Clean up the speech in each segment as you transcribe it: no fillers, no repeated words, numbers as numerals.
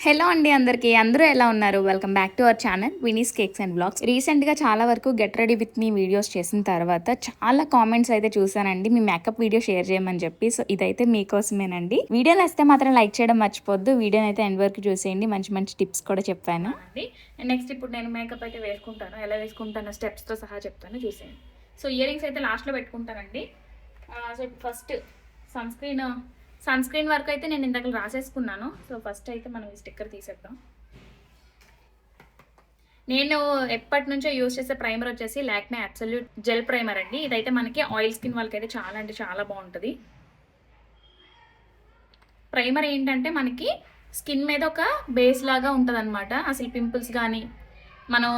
Hello అండి అందరికీ అందరూ ఎలా ఉన్నారు? Welcome back to our channel Vini's cakes and blogs. రీసెంట్‌గా చాలా వరకు get ready with me videos చేసిన తర్వాత చాలా కామెంట్స్ అయితే చూసానండి. మీ మేకప్ వీడియో షేర్ చేయమని చెప్పి. సో ఇదైతే మీకోసమేనండి. వీడియో నచ్చితే మాత్రం లైక్ చేయడం మర్చిపోద్దు. వీడియోని అయితే ఎండ్ వరకు చూసేయండి. మంచి మంచి టిప్స్ కూడా చెప్పాను. నెక్స్ట్ ఇప్పుడు నేను మేకప్ అయితే వేసుకుంటాను. ఎలా వేసుకుంటాను స్టెప్స్తో సహా చెప్తాను చూసేయండి. సో ఇయర్ రింగ్స్ అయితే లాస్ట్లో పెట్టుకుంటానండి. సో ఇప్పుడు ఫస్ట్ సన్ స్క్రీన్ వర్క్ అయితే నేను ఇందాక రాసేసుకున్నాను. సో ఫస్ట్ అయితే మనం ఈ స్టిక్కర్ తీసేద్దాం. నేను ఎప్పటి నుంచో యూజ్ చేసే ప్రైమర్ వచ్చేసి లాక్మే అబ్సల్యూట్ జెల్ ప్రైమర్ అండి. ఇదైతే మనకి ఆయిల్ స్కిన్ వాళ్ళకి అయితే చాలా అంటే చాలా బాగుంటుంది. ప్రైమర్ ఏంటంటే మనకి స్కిన్ మీద ఒక బేస్ లాగా ఉంటుంది అనమాట. అసలు పింపుల్స్ కానీ మనం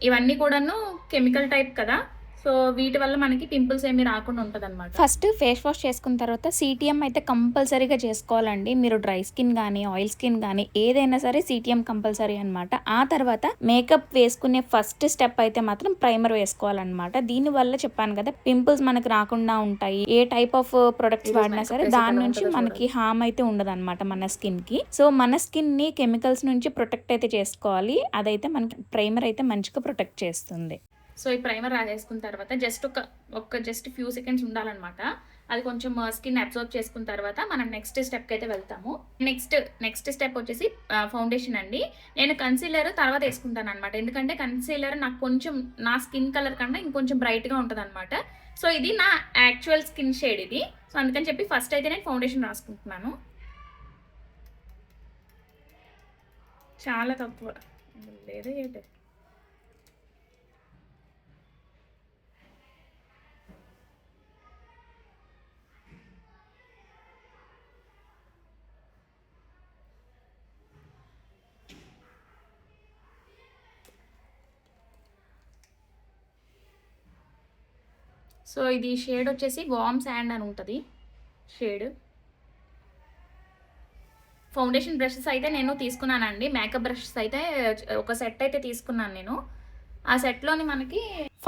ఇవన్నీ కూడాను కెమికల్ టైప్ కదా, సో వీటి వల్ల మనకి పింపుల్స్ ఏమీ రాకుండా ఉంటుంది అనమాట. ఫస్ట్ ఫేస్ వాష్ చేసుకున్న తర్వాత సిటిఎం అయితే కంపల్సరీగా చేసుకోవాలండి. మీరు డ్రై స్కిన్ కానీ ఆయిల్ స్కిన్ కానీ ఏదైనా సరే సిటిఎం కంపల్సరీ అనమాట. ఆ తర్వాత మేకప్ వేసుకునే ఫస్ట్ స్టెప్ అయితే మాత్రం ప్రైమర్ వేసుకోవాలన్నమాట. దీని వల్ల చెప్పాను కదా పింపుల్స్ మనకి రాకుండా ఉంటాయి. ఏ టైప్ ఆఫ్ ప్రొడక్ట్స్ వాడినా సరే దాని నుంచి మనకి హామ్ అయితే ఉండదు అనమాట మన స్కిన్ కి. సో మన స్కిన్ ని కెమికల్స్ నుంచి ప్రొటెక్ట్ అయితే చేసుకోవాలి. అదైతే మనకి ప్రైమర్ అయితే మంచిగా ప్రొటెక్ట్ చేస్తుంది. సో ఈ ప్రైమర్ రాసేసుకున్న తర్వాత జస్ట్ ఫ్యూ సెకండ్స్ ఉండాలన్నమాట. అది కొంచెం స్కిన్ అబ్జర్వ్ చేసుకున్న తర్వాత మనం నెక్స్ట్ స్టెప్కి అయితే వెళ్తాము. నెక్స్ట్ స్టెప్ వచ్చేసి ఫౌండేషన్ అండి. నేను కన్సీలర్ తర్వాత వేసుకుంటాను అనమాట. ఎందుకంటే కన్సీలర్ నాకు కొంచెం నా స్కిన్ కలర్ కన్నా ఇంకొంచెం బ్రైట్గా ఉంటుంది అనమాట. సో ఇది నా యాక్చువల్ స్కిన్ షేడ్ ఇది. సో అందుకని చెప్పి ఫస్ట్ అయితే నేను ఫౌండేషన్ రాసుకుంటున్నాను. చాలా తక్కువ లేదు ఏంటి. సో ఇది షేడ్ వచ్చేసి వార్మ్ శాండ్ అని ఉంటుంది షేడ్. ఫౌండేషన్ బ్రషెస్ అయితే నేను తీసుకున్నానండి. మేకప్ బ్రషెస్ అయితే ఒక సెట్ అయితే తీసుకున్నాను నేను. ఆ సెట్లోని మనకి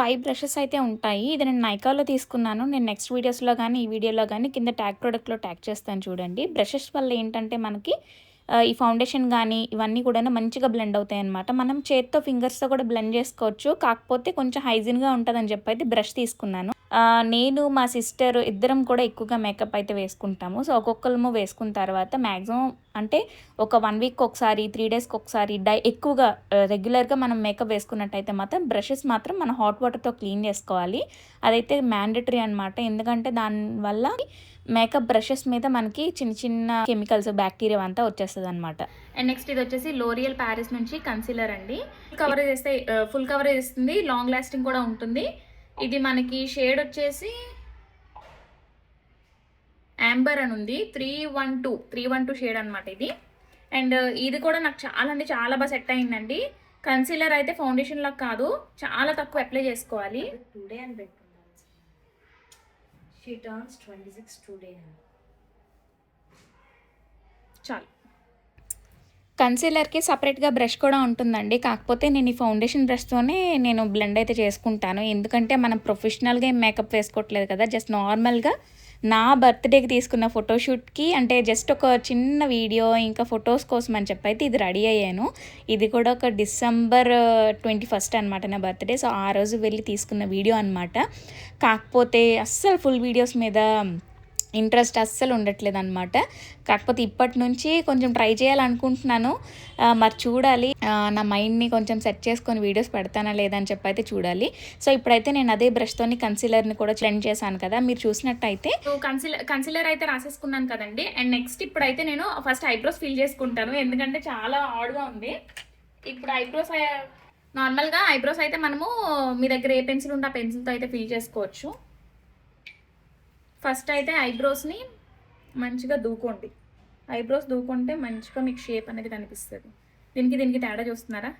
5 బ్రషెస్ అయితే ఉంటాయి. ఇది నేను నైకాలో తీసుకున్నాను. నేను నెక్స్ట్ వీడియోస్లో కానీ ఈ వీడియోలో కానీ కింద ట్యాగ్ ప్రోడక్ట్లో ట్యాగ్ చేస్తాను చూడండి. బ్రషెస్ వల్ల ఏంటంటే మనకి ఈ ఫౌండేషన్ కానీ ఇవన్నీ కూడా మంచిగా బ్లెండ్ అవుతాయి అనమాట. మనం చేత్తో ఫింగర్స్తో కూడా బ్లెండ్ చేసుకోవచ్చు. కాకపోతే కొంచెం హైజీన్గా ఉంటుందని చెప్పి అయితే బ్రష్ తీసుకున్నాను. నేను మా సిస్టర్ ఇద్దరం కూడా ఎక్కువగా మేకప్ అయితే వేసుకుంటాము. సో ఒక్కొక్కరము వేసుకున్న తర్వాత మ్యాక్సిమం అంటే ఒక 1 వీక్ ఒకసారి 3 డేస్కి ఒకసారి ఎక్కువగా రెగ్యులర్గా మనం మేకప్ వేసుకున్నట్టయితే మాత్రం బ్రషెస్ మాత్రం మనం హాట్ వాటర్తో క్లీన్ చేసుకోవాలి. అదైతే మ్యాండేటరీ అనమాట. ఎందుకంటే దానివల్ల మేకప్ బ్రషెస్ మీద మనకి చిన్న చిన్న కెమికల్స్ బ్యాక్టీరియా అంతా వచ్చేస్తుంది అనమాట. అండ్ నెక్స్ట్ ఇది వచ్చేసి లోరియల్ ప్యారిస్ నుంచి కన్సీలర్ అండి. ఫుల్ కవరేజ్ ఇస్తుంది, లాంగ్ లాస్టింగ్ కూడా ఉంటుంది. ఇది మనకి షేడ్ వచ్చేసి యాంబర్ అని ఉంది. 312 షేడ్ అనమాట ఇది. అండ్ ఇది కూడా నాకు చాలా అంటే చాలా బాగా సెట్ అయిందండి. కన్సీలర్ అయితే ఫౌండేషన్ లాగా కాదు, చాలా తక్కువ అప్లై చేసుకోవాలి. టుడే అని పెట్టుకుంటాను. షీ టర్న్స్ 26 టుడే అని. చాలు. కన్సీలర్కి సపరేట్గా బ్రష్ కూడా ఉంటుందండి. కాకపోతే నేను ఈ ఫౌండేషన్ బ్రష్తోనే నేను బ్లెండ్ అయితే చేసుకుంటాను. ఎందుకంటే మనం ప్రొఫెషనల్గా ఏం మేకప్ వేసుకోవట్లేదు కదా, జస్ట్ నార్మల్గా నా బర్త్డేకి తీసుకున్న ఫోటోషూట్కి అంటే జస్ట్ ఒక చిన్న వీడియో ఇంకా ఫొటోస్ కోసం అని చెప్పి అయితే ఇది రెడీ అయ్యాను. ఇది కూడా ఒక December 21 అనమాట నా బర్త్డే. సో ఆ రోజు వెళ్ళి తీసుకున్న వీడియో అనమాట. కాకపోతే అస్సలు ఫుల్ వీడియోస్ మీద ఇంట్రెస్ట్ అస్సలు ఉండట్లేదు అనమాట. కాకపోతే ఇప్పటి నుంచి కొంచెం ట్రై చేయాలనుకుంటున్నాను. మరి చూడాలి, నా మైండ్ని కొంచెం సెట్ చేసుకొని వీడియోస్ పెడతానా లేదని చెప్పి అయితే చూడాలి. సో ఇప్పుడైతే నేను అదే బ్రష్తోని కన్సీలర్ని కూడా బ్లెండ్ చేశాను కదా, మీరు చూసినట్టయితే. సో కన్సీలర్ అయితే రాసేసుకున్నాను కదండి. అండ్ నెక్స్ట్ ఇప్పుడైతే నేను ఫస్ట్ ఐబ్రోస్ ఫిల్ చేసుకుంటాను, ఎందుకంటే చాలా ఆడ్గా ఉంది. ఇప్పుడు నార్మల్గా ఐబ్రోస్ అయితే మనము మీ దగ్గర ఏ పెన్సిల్ ఉంటే ఆ పెన్సిల్తో అయితే ఫిల్ చేసుకోవచ్చు. ఫస్ట్ అయితే ఐబ్రోస్ని మంచిగా దూకోండి. ఐబ్రోస్ దూకుంటే మంచిగా మీకు షేప్ అనేది కనిపిస్తుంది. దీనికి తేడా చూస్తున్నారా?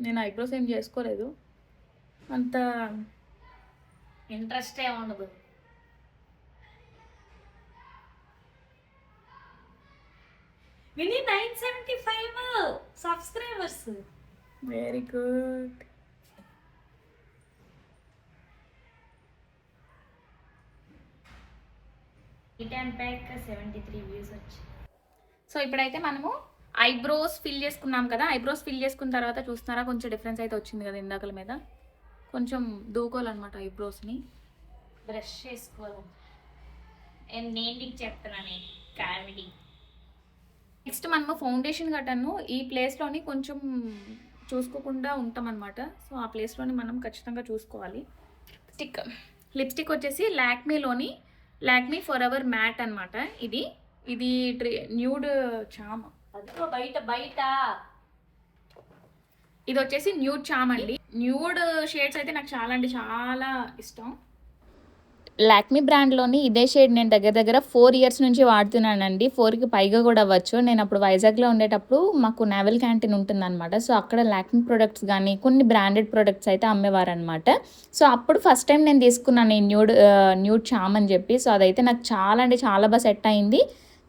నేను ఐబ్రోస్ ఏం చేసుకోలేదు, అంత ఇంట్రెస్టే ఉండదు. విని 975 subscribers. Very good. Return back 73 views వచ్చాయి. సో ఇప్పుడైతే మనము ఐబ్రోస్ ఫిల్ చేసుకున్నాం కదా. ఐబ్రోస్ ఫిల్ చేసుకున్న తర్వాత చూస్తున్నారా కొంచెం డిఫరెన్స్ అయితే వచ్చింది కదా ఇందాకల మీద. కొంచెం దూకోవాలన్నమాట ఐబ్రోస్ని. బ్రష్ చేసుకోవాలి. నేను నీకు చెప్తున్నాను కామెడీ. నెక్స్ట్ మనము ఫౌండేషన్ గట్టను ఈ ప్లేస్లోని కొంచెం చూసుకోకుండా ఉంటాం అనమాట. సో ఆ ప్లేస్లోని మనం ఖచ్చితంగా చూసుకోవాలి. లిప్స్టిక్ వచ్చేసి లాక్మీ ఫర్ ఎవర్ మ్యాట్ అనమాట. ఇది న్యూడ్ చామ్. బయట ఇది వచ్చేసి న్యూడ్ చామ్ అండి. న్యూడ్ షేడ్స్ అయితే నాకు చాలా అంటే చాలా ఇష్టం. లాక్మీ బ్రాండ్లోని ఇదే షేడ్ నేను దగ్గర 4 ఇయర్స్ నుంచి వాడుతున్నానండి. 4కి పైగా కూడా అవ్వచ్చు. నేను అప్పుడు వైజాగ్లో ఉండేటప్పుడు మాకు నావెల్ క్యాంటీన్ ఉంటుందన్నమాట. సో అక్కడ లాక్మీ ప్రొడక్ట్స్ కానీ కొన్ని బ్రాండెడ్ ప్రొడక్ట్స్ అయితే అమ్మేవారనమాట. సో అప్పుడు ఫస్ట్ టైం నేను తీసుకున్నాను ఈ న్యూడ్ చామ్ అని చెప్పి. సో అదైతే నాకు చాలా అంటే చాలా బాగా సెట్ అయింది.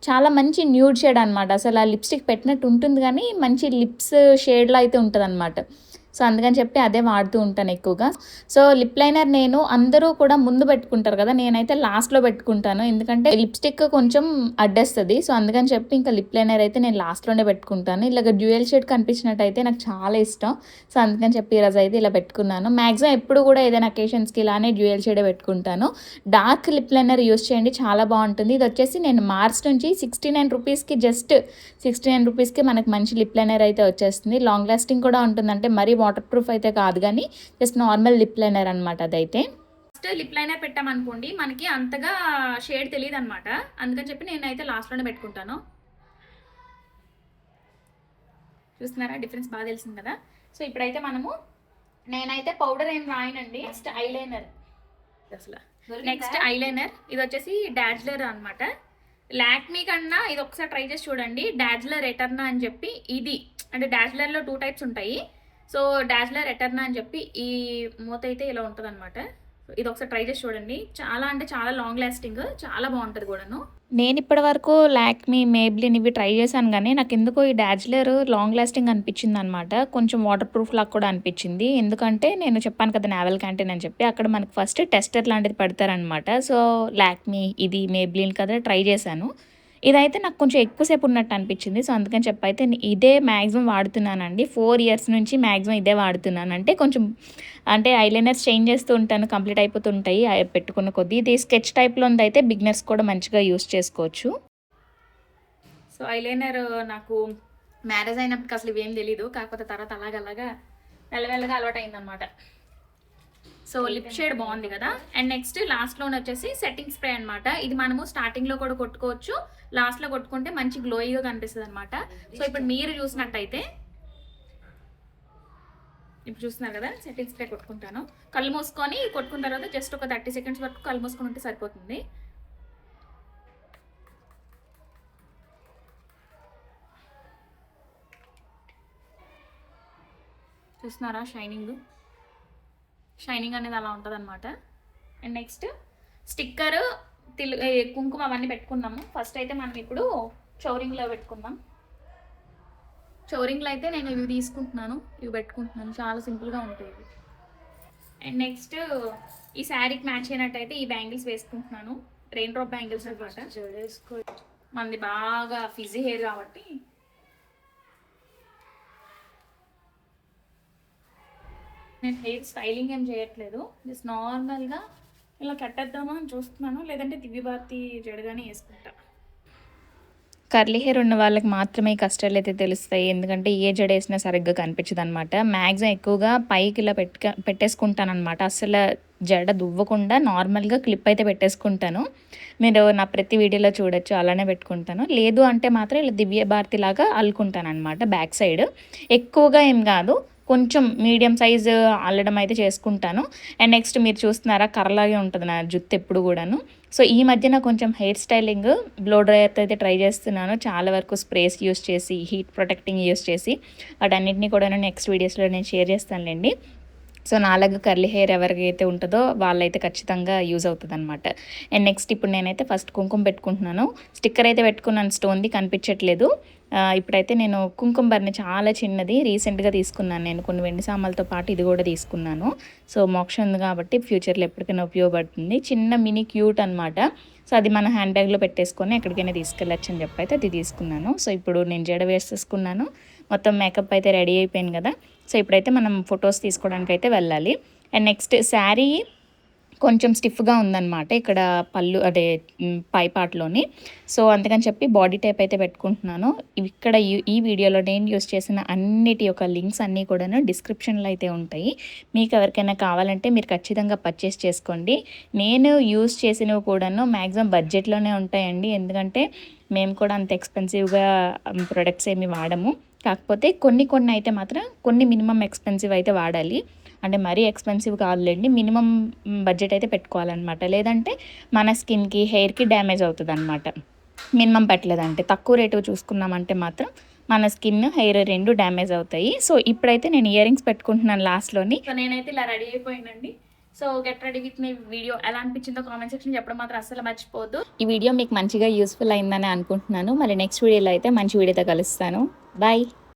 చాలా మంచి న్యూడ్ షేడ్ అనమాట. అసలు ఆ లిప్స్టిక్ పెట్టినట్టు ఉంటుంది కానీ మంచి లిప్స్ షేడ్లో అయితే ఉంటుంది అనమాట. సో అందుకని చెప్పి అదే వాడుతూ ఉంటాను ఎక్కువగా. సో లిప్ లైనర్ నేను అందరూ కూడా ముందు పెట్టుకుంటారు కదా, నేనైతే లాస్ట్లో పెట్టుకుంటాను. ఎందుకంటే లిప్స్టిక్ కొంచెం అడ్డేస్తుంది. సో అందుకని చెప్పి ఇంకా లిప్ లైనర్ అయితే నేను లాస్ట్లోనే పెట్టుకుంటాను. ఇలాగ డ్యూయల్ షేడ్ కనిపించినట్టయితే నాకు చాలా ఇష్టం. సో అందుకని చెప్పి ఈరోజు అయితే ఇలా పెట్టుకున్నాను. మ్యాక్సిమం ఎప్పుడు కూడా ఏదైనా అకేషన్స్కి ఇలానే డ్యూయల్ షేడే పెట్టుకుంటాను. డార్క్ లిప్ లైనర్ యూస్ చేయండి, చాలా బాగుంటుంది. ఇది వచ్చేసి నేను మార్చ్ నుంచి 69 రూపీస్కి జస్ట్ 69 రూపీస్కి మనకు మంచి లిప్ లైనర్ అయితే వచ్చేస్తుంది. లాంగ్ లాస్టింగ్ కూడా ఉంటుంది. అంటే మరీ వాటర్ ప్రూఫ్ అయితే కాదు కానీ జస్ట్ నార్మల్ లిప్ లైనర్ అనమాట అదైతే. ఫస్ట్ లిప్ లైనర్ పెట్టామనుకోండి మనకి అంతగా షేడ్ తెలియదు అనమాట. అందుకని చెప్పి నేనైతే లాస్ట్లోనే పెట్టుకుంటాను. చూస్తున్నారా డిఫరెన్స్ బాగా తెలిసింది కదా. సో ఇప్పుడైతే నేనైతే పౌడర్ ఏం రాయనండి. నెక్స్ట్ ఐలైనర్ ఇది వచ్చేసి డాజ్లర్ అనమాట. లాక్మీ కన్నా ఇది ఒకసారి ట్రై చేసి చూడండి. డాజ్లర్ ఎటర్నా అని చెప్పి ఇది అంటే డాజ్లర్లో 2 టైప్స్ ఉంటాయి. సో డాజ్లర్ ఎటర్నా అని చెప్పి ఈ మూత అయితే ఇలా ఉంటుంది అనమాట. ఇది ఒకసారి ట్రై చేసి చూడండి. చాలా అంటే చాలా లాంగ్ లాస్టింగ్, చాలా బాగుంటుంది కూడాను. నేను ఇప్పటి వరకు లాక్మీ, మేబ్లిన్ ఇవి ట్రై చేశాను కానీ నాకు ఎందుకో ఈ డాజ్లర్ లాంగ్ లాస్టింగ్ అనిపించింది అనమాట. కొంచెం వాటర్ ప్రూఫ్ లాగా కూడా అనిపించింది. ఎందుకంటే నేను చెప్పాను కదా నావెల్ క్యాంటీన్ అని చెప్పి, అక్కడ మనకు ఫస్ట్ టెస్టర్ లాంటిది పెడతారనమాట. సో లాక్మీ ఇది మేబ్లిన్ కదా ట్రై చేశాను. ఇదైతే నాకు కొంచెం ఎక్కువసేపు ఉన్నట్టు అనిపించింది. సో అందుకని చెప్పి అయితే ఇదే మ్యాక్సిమం వాడుతున్నానండి. 4 ఇయర్స్ నుంచి మ్యాక్సిమం ఇదే వాడుతున్నాను. అంటే కొంచెం అంటే ఐలైనర్స్ చేంజ్ చేస్తూ ఉంటాను, కంప్లీట్ అయిపోతుంటాయి పెట్టుకున్న కొద్దీ. ఇది స్కెచ్ టైప్లో అయితే బిగినర్స్ కూడా మంచిగా యూస్ చేసుకోవచ్చు. సో ఐలైనర్ నాకు మ్యారేజ్ అయినప్పటికి అసలు ఇవేం తెలీదు. కాకపోతే తర్వాత అలాగలాగా మెల్లమెల్లగా అలవాటు అయిందనమాట. సో లిప్ షేడ్ బాగుంది కదా. అండ్ నెక్స్ట్ లాస్ట్లో వచ్చేసి సెట్టింగ్ స్ప్రే అనమాట. ఇది మనము స్టార్టింగ్లో కూడా కొట్టుకోవచ్చు, లాస్ట్లో కొట్టుకుంటే మంచి గ్లోయిగా కనిపిస్తుంది అనమాట. సో ఇప్పుడు మీరు చూసినట్టయితే ఇప్పుడు చూస్తున్నారు కదా సెట్టింగ్ స్ప్రే కొట్టుకుంటాను. కళ్ళు మూసుకొని కొట్టుకున్న తర్వాత జస్ట్ ఒక 30 సెకండ్స్ వరకు కళ్ళు మూసుకొని ఉంటే సరిపోతుంది. చూస్తున్నారా షైనింగ్ అనేది అలా ఉంటుంది అనమాట. అండ్ నెక్స్ట్ స్టిక్కర్, కుంకుమ అవన్నీ పెట్టుకున్నాము. ఫస్ట్ అయితే మనం ఇప్పుడు చౌరింగ్లో పెట్టుకుందాం. చౌరింగ్లో అయితే నేను ఇవి తీసుకుంటున్నాను, ఇవి పెట్టుకుంటున్నాను. చాలా సింపుల్గా ఉంటాయి ఇవి. అండ్ నెక్స్ట్ ఈ శారీకి మ్యాచ్ అయినట్టయితే ఈ బ్యాంగిల్స్ వేసుకుంటున్నాను. రెయిన్ డ్రాప్ బ్యాంగిల్స్ అనమాట. మనది బాగా ఫిజీ హెయిర్ కాబట్టి నేను హెయిర్ స్టైలింగ్ ఏం చేయట్లేదు. జస్ట్ నార్మల్గా ఇలా కట్టేద్దామా అని చూస్తున్నాను, లేదంటే దివ్యభారతి జడగానే వేసుకుంటా. కర్లీ హెయిర్ ఉన్న వాళ్ళకి మాత్రమే ఈ కష్టాలు అయితే తెలుస్తాయి. ఎందుకంటే ఏ జడ వేసినా సరిగ్గా కనిపించదు అనమాట. మ్యాక్సిమం ఎక్కువగా పైకి ఇలా పెట్టేసుకుంటాను అనమాట. అసలు జడ దువ్వకుండా నార్మల్గా క్లిప్ అయితే పెట్టేసుకుంటాను. మీరు నా ప్రతి వీడియోలో చూడొచ్చు, అలానే పెట్టుకుంటాను. లేదు అంటే మాత్రం ఇలా దివ్యభారతి లాగా అల్లుకుంటాను అనమాట. బ్యాక్ సైడ్ ఎక్కువగా ఏం కాదు, కొంచెం మీడియం సైజు అల్లడం అయితే చేసుకుంటాను. అండ్ నెక్స్ట్ మీరు చూస్తున్నారా కర్రలాగే ఉంటుంది నా జుత్తు ఎప్పుడు కూడాను. సో ఈ మధ్యన కొంచెం హెయిర్ స్టైలింగ్ బ్లో డ్రైయర్తో అయితే ట్రై చేస్తున్నాను. చాలా వరకు స్ప్రేస్ యూస్ చేసి, హీట్ ప్రొటెక్టింగ్ యూస్ చేసి, వాటన్నిటిని కూడా నెక్స్ట్ వీడియోస్లో నేను షేర్ చేస్తానులేండి. సో నాలాగా కర్లీ హెయిర్ ఎవరికైతే ఉంటుందో వాళ్ళైతే ఖచ్చితంగా యూజ్ అవుతుంది అనమాట. అండ్ నెక్స్ట్ ఇప్పుడు నేనైతే ఫస్ట్ కుంకుమ పెట్టుకుంటున్నాను. స్టిక్కర్ అయితే పెట్టుకున్నాను, స్టోన్ది కనిపించట్లేదు. ఇప్పుడైతే నేను కుంకుమ బర్ని చాలా చిన్నది రీసెంట్గా తీసుకున్నాను. నేను కొన్ని వెండి సామాన్లతో పాటు ఇది కూడా తీసుకున్నాను. సో మోక్షం ఉంది కాబట్టి ఫ్యూచర్లో ఎప్పటికైనా ఉపయోగపడుతుంది. చిన్న మినీ క్యూట్ అనమాట. సో అది మన హ్యాండ్ బ్యాగ్లో పెట్టేసుకొని ఎక్కడికైనా తీసుకెళ్ళచ్చు అని చెప్పి అయితే అది తీసుకున్నాను. సో ఇప్పుడు నేను జడ వేసేసుకున్నాను. మొత్తం మేకప్ అయితే రెడీ అయిపోయింది కదా. సో ఇప్పుడైతే మనం ఫొటోస్ తీసుకోవడానికి అయితే వెళ్ళాలి. అండ్ నెక్స్ట్ శారీ కొంచెం స్టిఫ్గా ఉందన్నమాట ఇక్కడ పళ్ళు అదే పై పార్ట్లోని. సో అందుకని చెప్పి బాడీ టైప్ అయితే పెట్టుకుంటున్నాను. ఇక్కడ ఈ వీడియోలో నేను యూస్ చేసిన అన్నిటి యొక్క లింక్స్ అన్నీ కూడాను డిస్క్రిప్షన్లో అయితే ఉంటాయి. మీకు ఎవరికైనా కావాలంటే మీరు ఖచ్చితంగా పర్చేస్ చేసుకోండి. నేను యూస్ చేసినవి కూడాను మ్యాక్సిమం బడ్జెట్లోనే ఉంటాయండి. ఎందుకంటే మేము కూడా అంత ఎక్స్పెన్సివ్గా ప్రొడక్ట్స్ ఏమి వాడము. కాకపోతే కొన్ని అయితే మాత్రం కొన్ని మినిమం ఎక్స్పెన్సివ్ అయితే వాడాలి. అంటే మరీ ఎక్స్పెన్సివ్ కాదులేండి, మినిమం బడ్జెట్ అయితే పెట్టుకోవాలన్నమాట. లేదంటే మన స్కిన్కి హెయిర్కి డ్యామేజ్ అవుతుంది అనమాట. మినిమం పెట్టలేదంటే తక్కువ రేటు చూసుకున్నామంటే మాత్రం మన స్కిన్ హెయిర్ రెండు డ్యామేజ్ అవుతాయి. సో ఇప్పుడైతే నేను ఇయర్ రింగ్స్ పెట్టుకుంటున్నాను లాస్ట్లోని. సో నేనైతే ఇలా రెడీ అయిపోయానండి. So get ready with me video ఎలా అనిపించిందో కామెంట్ సెక్షన్ చెప్పడం మాత్రం అస్సలు మర్చిపోవద్దు. ఈ వీడియో మీకు మంచిగా యూస్ఫుల్ అయిందని అనుకుంటున్నాను. మరి నెక్స్ట్ వీడియోలో అయితే మంచి వీడియోతో కలుస్తాను. బాయ్.